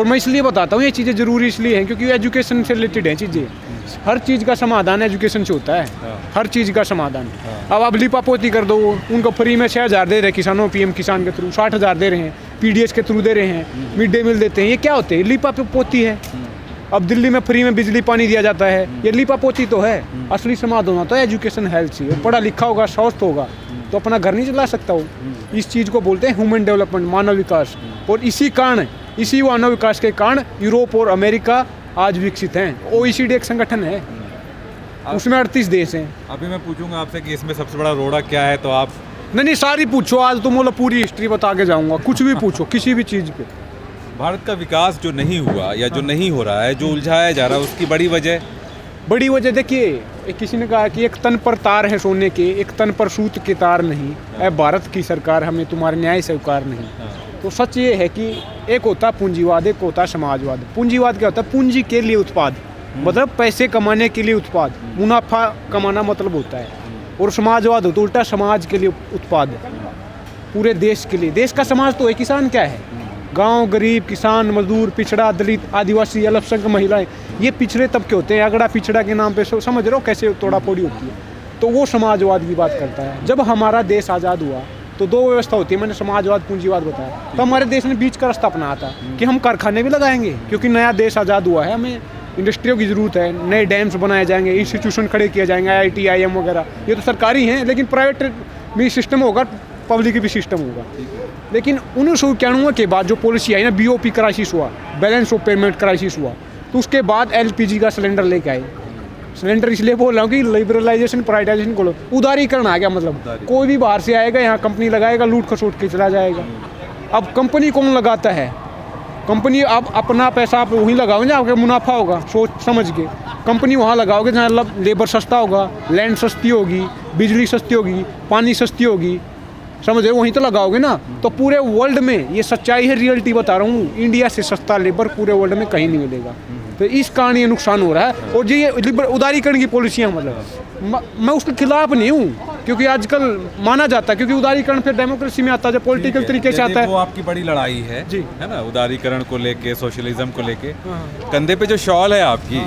और मैं इसलिए बताता हूँ ये चीज़ें ज़रूरी इसलिए हैं क्योंकि एजुकेशन से रिलेटेड हैं चीज़ें। हर चीज़ का समाधान एजुकेशन से होता है, हर चीज़ का समाधान। अब आप लिपापोती कर दो, उनको फ्री में 6,000 दे रहे हैं किसानों, पीएम किसान के थ्रू 60,000 दे रहे हैं, पीडीएस के थ्रू दे रहे हैं, मिड डे मील देते हैं। ये क्या होते हैं? लिपापोती है। अब दिल्ली में फ्री में बिजली पानी दिया जाता है, ये लिपापोती तो है। असली समाधान होता है एजुकेशन, हेल्थ से। पढ़ा लिखा होगा, स्वस्थ होगा तो अपना घर नहीं चला सकता हो। इस चीज़ को बोलते हैं ह्यूमन डेवलपमेंट, मानव विकास। और इसी कारण, इसी मानव विकास के कारण यूरोप और अमेरिका आज विकसित हैं। OECD एक संगठन है, उसमें 38 देश हैं। अभी मैं पूछूंगा आपसे कि इसमें सबसे बड़ा रोड़ा क्या है, तो आप नहीं सारी पूछो, आज तो मतलब पूरी हिस्ट्री बता के जाऊंगा। कुछ भी पूछो किसी भी चीज़ पे। भारत का विकास जो नहीं हुआ या जो नहीं हो रहा है, जो उलझाया जा रहा है, उसकी बड़ी वजह देखिए, किसी ने कहा कि एक तन पर तार है सोने के, एक तन पर सूत के तार नहीं। ऐ भारत की सरकार, हमें तुम्हारे न्याय स्वीकार नहीं। तो सच ये है कि एक होता पूंजीवाद, एक होता समाजवाद। पूंजीवाद क्या होता है? पूंजी के लिए उत्पाद, मतलब पैसे कमाने के लिए उत्पाद, मुनाफा कमाना मतलब होता है। और समाजवाद होता है उल्टा, समाज के लिए उत्पाद, पूरे देश के लिए। देश का समाज तो है। किसान क्या है? गांव, गरीब, किसान, मजदूर, पिछड़ा, दलित, आदिवासी, अल्पसंख्यक महिलाएं, ये पिछड़े तबके होते हैं। अगड़ा पिछड़ा के नाम पे समझ रहे हो कैसे तोड़ा फोड़ी होती है। तो वो समाजवाद की बात करता है। जब हमारा देश आज़ाद हुआ तो दो व्यवस्था होती है, मैंने समाजवाद पूंजीवाद बताया। तो हमारे देश ने बीच का रास्ता अपनाया था कि हम कारखाने भी लगाएंगे, क्योंकि नया देश आज़ाद हुआ है, हमें इंडस्ट्रियों की ज़रूरत है। नए डैम्स बनाए जाएंगे, इंस्टीट्यूशन खड़े किए जाएंगे, IIT, IIM वगैरह। ये तो सरकारी हैं, लेकिन प्राइवेट भी सिस्टम होगा, पब्लिक भी सिस्टम होगा। लेकिन 1991 के बाद जो पॉलिसी आई ना, BOP क्राइसिस हुआ, बैलेंस ऑफ पेमेंट क्राइसिस हुआ, तो उसके बाद LPG का सिलेंडर लेके आए। सिलेंडर इसलिए बोल रहा हूँ कि लिबरलाइजेशन, प्राइवेटाइजेशन को उदारीकरण आ गया। मतलब कोई भी बाहर से आएगा, यहाँ कंपनी लगाएगा, लूट खसोट के चला जाएगा। अब कंपनी कौन लगाता है? कंपनी आप अपना पैसा आप वहीं लगाओगे जहाँ आपका मुनाफा होगा, सोच समझ के। कंपनी वहाँ लगाओगे जहाँ लेबर सस्ता होगा, लैंड सस्ती होगी, बिजली सस्ती होगी, पानी सस्ती होगी, समझ रहे हो? वहीं तो लगाओगे ना। तो पूरे वर्ल्ड में ये सच्चाई है, रियलिटी बता रहा हूँ, इंडिया से सस्ता लेबर पूरे वर्ल्ड में कहीं नहीं मिलेगा। तो इस कारण ये नुकसान हो रहा है। और ये उदारीकरण की पॉलिसियाँ, मतलब मैं उसके खिलाफ नहीं हूँ, क्योंकि आजकल माना जाता है, क्योंकि उदारीकरण फिर डेमोक्रेसी में आता है, जब पॉलिटिकल तरीके से आता है। वो आपकी बड़ी लड़ाई है जी, है ना, उदारीकरण को लेके, सोशलिज्म को लेके। कंधे पे जो शॉल है आपकी,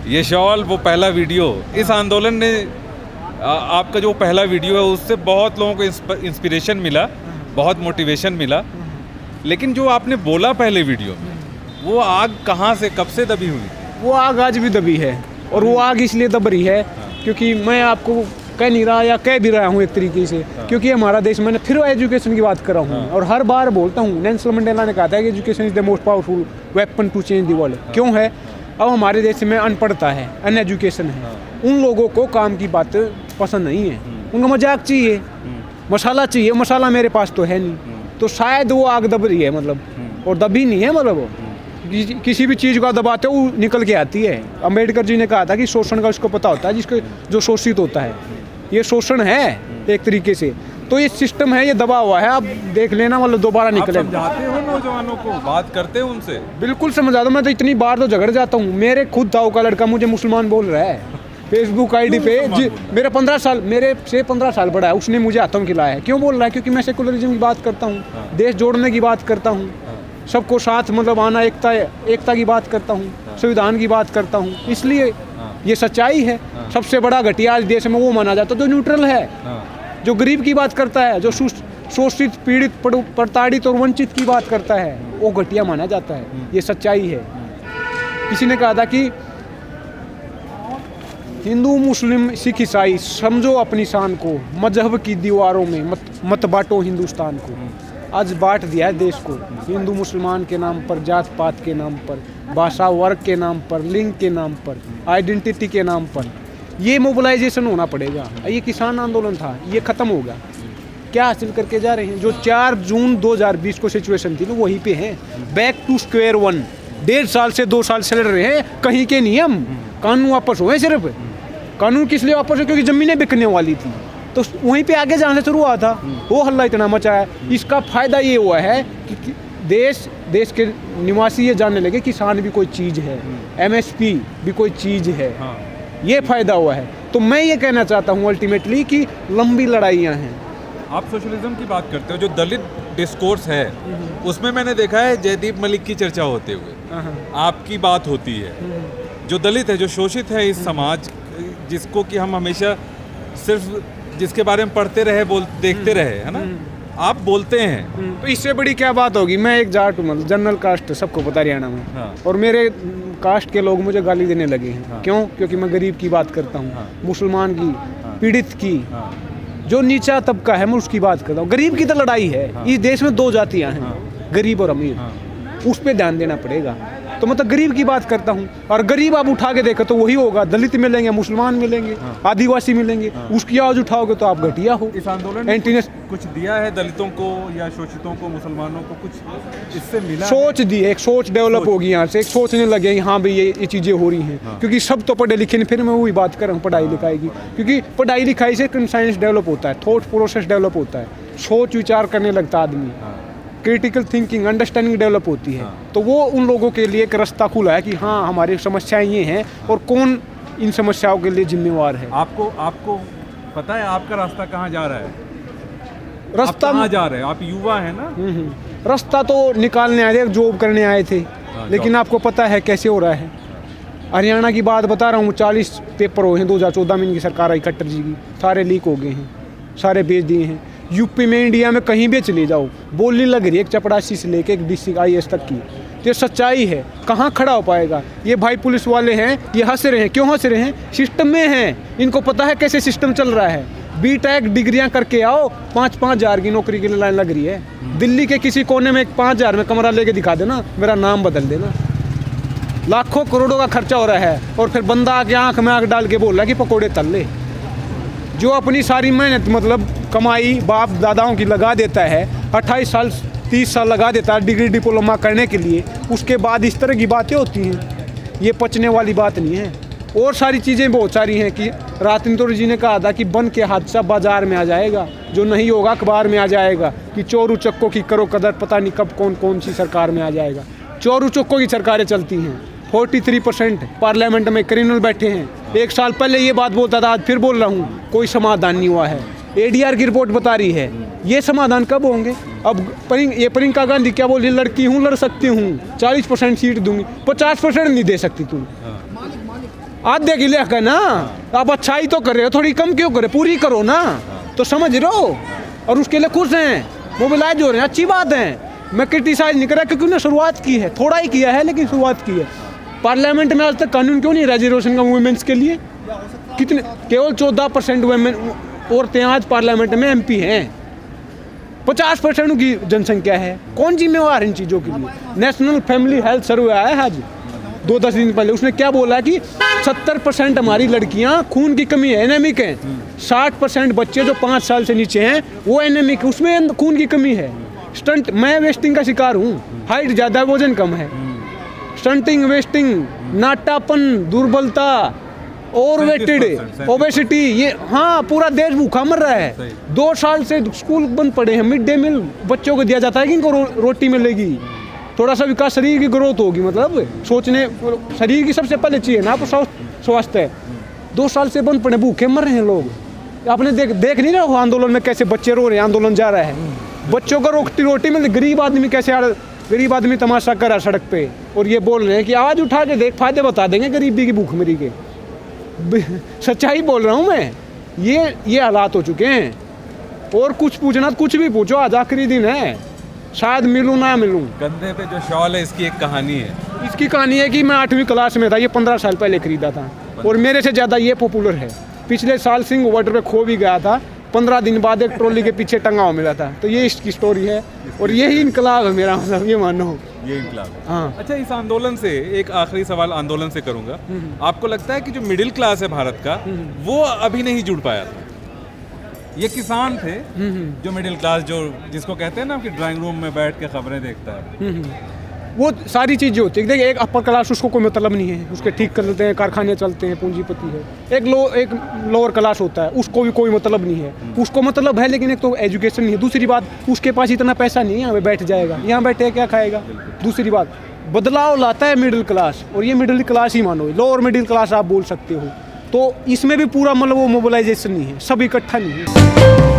ये शॉल, वो पहला वीडियो, इस आंदोलन ने, आपका जो पहला वीडियो है, उससे बहुत लोगों को इंस्पिरेशन मिला, बहुत मोटिवेशन मिला। लेकिन जो आपने बोला पहले वीडियो में, वो आग कहाँ से, कब से दबी हुई? वो आग आज भी दबी है। और वो आग इसलिए दब रही है क्योंकि मैं आपको कह नहीं रहा, या कह भी रहा हूँ एक तरीके से, क्योंकि हमारा देश, मैंने फिर एजुकेशन की बात कर रहा हूँ और हर बार बोलता हूँ, नेल्सन मंडेला ने कहा था कि education is the most powerful weapon to change the world. क्यों है? अब हमारे देश में अनपढ़ता है, अनएजुकेशन है, उन लोगों को काम की बात पसंद नहीं है, उनको मजाक चाहिए, मसाला चाहिए। मसाला मेरे पास तो है नहीं, तो शायद वो आग दब रही है, मतलब, और दबी नहीं है। मतलब वो किसी भी चीज़ को दबाते वो निकल के आती है। अम्बेडकर जी ने कहा था कि शोषण का उसको पता होता है, जिसको जो शोषित होता है। ये शोषण है एक तरीके से, तो ये सिस्टम है, ये दबा हुआ है। आप देख लेना, मतलब दोबारा निकले। समझाते हो नौजवानों को, बात करते हो उनसे? बिल्कुल समझाता हूँ। मैं तो इतनी बार तो झगड़ जाता हूँ। मेरे खुद ताऊ का लड़का मुझे मुसलमान बोल रहा है फेसबुक ID पे। मेरे 15 साल, मेरे से 15 साल बड़ा है, उसने मुझे हाथों खिलाया है। क्यों बोल रहा है? क्योंकि मैं सेकुलरिज्म की बात करता हूँ, देश जोड़ने की बात करता हूँ, सबको साथ मतलब आना, एकता की बात करता हूँ, संविधान की बात करता हूँ। इसलिए ये सच्चाई है। सबसे बड़ा घटिया आज देश में वो माना जाता है जो न्यूट्रल है, जो गरीब की बात करता है, जो शोषित, पीड़ित, प्रताड़ित और वंचित की बात करता है, वो घटिया माना जाता है। ये सच्चाई है। किसी ने कहा था कि हिंदू, मुस्लिम, सिख, ईसाई, समझो अपनी शान को, मजहब की दीवारों में मत बांटो हिंदुस्तान को। आज बांट दिया है देश को, हिंदू मुसलमान के नाम पर, जात पात के नाम पर, भाषा वर्ग के नाम पर, लिंग के नाम पर, आइडेंटिटी के नाम पर। ये मोबिलाइजेशन होना पड़ेगा। ये किसान आंदोलन था, ये ख़त्म हो गया। क्या हासिल करके जा रहे हैं? जो 4 जून 2020 को सिचुएशन थी ना, वहीं पे हैं, बैक टू स्क्वायर वन। 1.5 साल से 2 साल से लड़ रहे हैं। कहीं के नियम कानून वापस हुए। सिर्फ कानून किस लिए वापस हुए? क्योंकि ज़मीनें बिकने वाली थी, तो वहीं पे आगे जाने शुरू हुआ था। वो हल्ला इतना मचा है। इसका फ़ायदा ये हुआ है कि देश के निवासी ये जानने लगे किसान भी कोई चीज़ है, MSP भी कोई चीज़ है। ये फ़ायदा हुआ है। तो मैं ये कहना चाहता हूँ अल्टीमेटली कि लंबी लड़ाइयाँ हैं। आप सोशलिज्म की बात करते हो, जो दलित डिस्कोर्स है उसमें मैंने देखा है जयदीप मलिक की चर्चा होते हुए आपकी बात होती है, जो दलित है, जो शोषित है इस समाज, जिसको कि हम हमेशा सिर्फ जिसके बारे में पढ़ते रहे देखते रहे, है ना, आप बोलते हैं। तो इससे बड़ी क्या बात होगी। मैं एक जाट हूँ, मतलब जनरल कास्ट सबको पता हरियाणा में। हाँ। और मेरे कास्ट के लोग मुझे गाली देने लगे हैं। हाँ। क्यों? क्योंकि मैं गरीब की बात करता हूँ। हाँ। मुसलमान की, हाँ। पीड़ित की, हाँ। जो नीचा तबका है मैं उसकी बात करता हूँ। गरीब की तो लड़ाई है। हाँ। इस देश में दो जातियाँ हैं, हाँ। गरीब और अमीर। हाँ। उस पर ध्यान देना पड़ेगा। तो मतलब गरीब की बात करता हूँ। और गरीब आप उठा के देखो तो वही होगा, दलित मिलेंगे, मुसलमान मिलेंगे, हाँ। आदिवासी मिलेंगे। उसकी आवाज उठाओगे तो आप घटिया हो। इस आंदोलन ने एंटीनेस कुछ दिया है दलितों को या शोषितों को, मुसलमानों को, कुछ इससे मिला? सोच दी, एक सोच डेवलप होगी यहाँ से, एक सोचने लगे कि हाँ भाई ये चीज़ें हो रही हैं। हाँ। क्योंकि सब तो पढ़े लिखे नहीं, फिर मैं वही बात कर रहा हूँ पढ़ाई लिखाई की। क्योंकि पढ़ाई लिखाई से साइंस डेवलप होता है, थॉट प्रोसेस डेवलप होता है, सोच विचार करने लगता आदमी, क्रिटिकल थिंकिंग, अंडरस्टैंडिंग डेवलप होती है। तो वो उन लोगों के लिए एक रास्ता खुला है कि हाँ हमारी समस्याएं ये हैं और कौन इन समस्याओं के लिए जिम्मेवार है। आपको पता है आपका रास्ता कहाँ जा रहा है? रास्ता आप कहाँ जा रहे हैं? आप युवा हैं ना? रास्ता तो निकालने आए थे, जॉब करने आए थे। लेकिन जॉब। आपको पता है कैसे हो रहा है। हरियाणा की बात बता रहा हूँ, 40 पेपर हुए हैं 2014 में, इनकी सरकार आई खट्टर जी की, सारे लीक हो गए हैं, सारे बेच दिए हैं। यूपी में, इंडिया में कहीं भी चले जाओ, बोलने लग रही है एक चपरासी से लेके एक डिस्ट्रिक्ट IAS तक की। तो ये सच्चाई है, कहाँ खड़ा हो पाएगा? ये भाई पुलिस वाले हैं, ये हंस रहे हैं। क्यों हंस रहे हैं? सिस्टम में हैं, इनको पता है कैसे सिस्टम चल रहा है। BTech डिग्रियां करके आओ, 5-5 हज़ार की नौकरी के लिए लाइन लग रही है। दिल्ली के किसी कोने में 5 हज़ार में कमरा लेके दिखा देना, मेरा नाम बदल देना। लाखों करोड़ों का खर्चा हो रहा है और फिर बंदा आके आँख में आँख डाल के बोल रहा है कि पकौड़े तल ले। जो अपनी सारी मेहनत मतलब कमाई बाप दादाओं की लगा देता है, 28 साल 30 साल लगा देता है डिग्री डिप्लोमा करने के लिए, उसके बाद इस तरह की बातें होती हैं। ये पचने वाली बात नहीं है। और सारी चीज़ें बहुत सारी हैं कि रातिंदर जी ने कहा था कि बन के हादसा बाजार में आ जाएगा, जो नहीं होगा अखबार में आ जाएगा। कि चोरू चक्कों की करो कदर, पता नहीं कब कौन सी सरकार में आ जाएगा। चोरू चक्कों की सरकारें चलती हैं। 43% पार्लियामेंट में क्रिमिनल बैठे हैं। 1 साल पहले ये बात बोलता था, आज फिर बोल रहा हूँ, कोई समाधान नहीं हुआ है। ADR की रिपोर्ट बता रही है, ये समाधान कब होंगे? अब प्रियंका गांधी क्या बोली? लड़की हूँ, लड़ सकती हूँ, 40% सीट दूंगी, 50% नहीं दे सकती तुम। आधे की लेख है ना। आप अच्छाई तो कर रहे हो, थोड़ी कम क्यों करे? पूरी करो ना, तो समझ रहे हो। और उसके लिए खुश हैं, मोबिलाइज हो रहे हैं, अच्छी बात है। मैं क्रिटिसाइज नहीं कर रहा, क्योंकि उन्होंने शुरुआत की है, थोड़ा ही किया है लेकिन शुरुआत की है। पार्लियामेंट में आज तक कानून क्यों नहीं रिजर्वेशन का वुमेन्स के लिए? कितने? केवल 14% वुमेन औरतें आज पार्लियामेंट में MP हैं। 50% की जनसंख्या है। कौन जिम्मेवार है इन चीज़ों के लिए? नेशनल फैमिली हेल्थ सर्वे आया है आज 2-10 दिन पहले, उसने क्या बोला कि 70% हमारी लड़कियां खून की कमी है, एनेमिक हैं। 60% बच्चे जो 5 साल से नीचे हैं वो एनेमिक, उसमें खून की कमी है। स्टंट, मैं वेस्टिंग का शिकार हूँ, हाइट ज़्यादा वजन कम है। स्टंटिंग, वेस्टिंग, नाटापन, दुर्बलता, ओवरवेटेड, ओबेसिटी, ये हाँ पूरा देश भूखा मर रहा है। 2 साल से स्कूल बंद पड़े हैं। मिड डे मील बच्चों को दिया जाता है कि इनको रोटी मिलेगी, थोड़ा सा विकास, शरीर की ग्रोथ होगी। मतलब सोचने, शरीर की सबसे पहले चाहिए ना आपको स्वास्थ्य है। 2 साल से बंद पड़े, भूखे मर रहे हैं लोग। आपने देख नहीं रहा हो आंदोलन में कैसे बच्चे रो रहे हैं? आंदोलन जा रहा है, बच्चों को रोटी मिल, गरीब आदमी कैसे, गरीब आदमी तमाशा कर रहा है सड़क पे और ये बोल रहे हैं कि आवाज़ उठा के देख, फायदे बता देंगे गरीबी की, भूखमरी के। सच्चाई बोल रहा हूँ मैं। ये हालात हो चुके हैं। और कुछ पूछना, कुछ भी पूछो, आज आखिरी दिन है, शायद मिलूँ ना मिलूँ। कंधे पे जो शॉल है इसकी एक कहानी है। इसकी कहानी है कि मैं 8वीं क्लास में था, ये 15 साल पहले खरीदा था और मेरे से ज़्यादा ये पॉपुलर है। पिछले साल सिंह बॉर्डर पे खो भी गया था, 15 दिन बाद एक ट्रॉली के पीछे टंगा हुआ मिला था। तो ये इसकी स्टोरी है और यही इनकलाब है मेरा, मतलब ये मानो, ये इनकलाब है। हाँ। अच्छा, इस आंदोलन से एक आखिरी सवाल आंदोलन से करूंगा। आपको लगता है कि जो मिडिल क्लास है भारत का, वो अभी नहीं जुड़ पाया था? ये किसान थे जो मिडिल क्लास, जो जिसको कहते हैं ना कि ड्राइंग रूम में बैठ के खबरें देखता है, वो सारी चीज़ें होती है। देखिए, एक अपर क्लास उसको कोई मतलब नहीं है, उसके ठीक कर लेते हैं, कारखाने चलते हैं, पूंजीपति है। एक लोअर क्लास होता है, उसको भी कोई मतलब नहीं है। उसको मतलब है लेकिन एक तो एजुकेशन नहीं है, दूसरी बात उसके पास इतना पैसा नहीं है यहाँ पे बैठ जाएगा, यहाँ बैठे क्या खाएगा। दूसरी बात, बदलाव लाता है मिडिल क्लास, और ये मिडिल क्लास ही मानो, लोअर मिडिल क्लास आप बोल सकते हो। तो इसमें भी पूरा मतलब वो मोबिलाइजेशन नहीं है, सब इकट्ठा नहीं है।